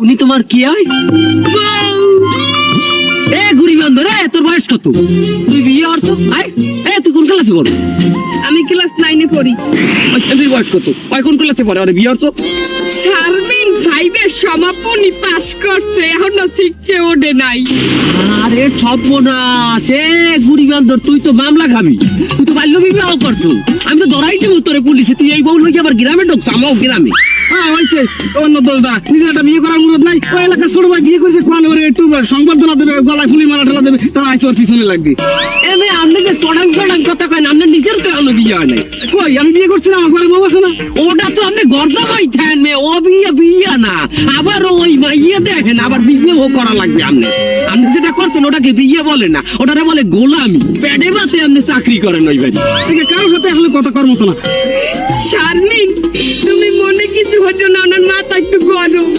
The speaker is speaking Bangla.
উনি তোমার কি হয়? এ গুড়ি বান্ধব রে, তোর বয়স কত? তুই বিয়ে করছো? তুই কোন ক্লাসে পড়ো? আমি ক্লাস 9 পড়ি। আচ্ছা, তুই বয়স কত? কোন ক্লাসে পড়ে? আরে বিয়ে করছো? শারমিন 5 এর সমাপনী পাস করছে, এখনো 6 এ ওঠে নাই। আরে সর্বনাশ, এ গুড়ি বান্ধব, তুই তো মামলা খাবি। তুই তো বাল্য বিবাহ করছো। আমি তো ধরাই দেবো তোরে পুলিশে। তুই এই বউ লইয়া আবার গ্রামে ঢুকছ, আমাও গ্রামে। হয়েছে অন্য দোষটা, নিজের একটা বিয়ে করার অনুরোধ নাই। ওই এলাকার ছোট ভাই বিয়ে করেছে, কোয়ালে ওরে একটু সংবর্ধনা দেবে, গলায় ফুলি মালা ঠেলা দেবে, তা আইছে ওর পিছনে লাগবে। এমে আপনি যে সডাং সডাং কথা কয়, আপনার নিজের তো এখনো বিয়ে হয় নাই। কই আমি বিয়ে করছি না, আমার ঘরে বউ আছে না। ওটা তো আপনি গর্জা মাই থাকেন মে, ও বিয়ে বিয়ে না। আবার ওই ইয়ে দেখেন, আবার বিয়ে ও করা লাগবে। আপনি আপনি যেটা করছেন ওটাকে বিয়ে বলে না, ওটারে বলে গোলামি। পেটে বাতে আপনি চাকরি করেন ওই বাড়ি। কারোর সাথে আসলে কথা কর মতো না। শারমিন, তুমি মনে কিছু হতো না, ওনার মাথা একটু গরম।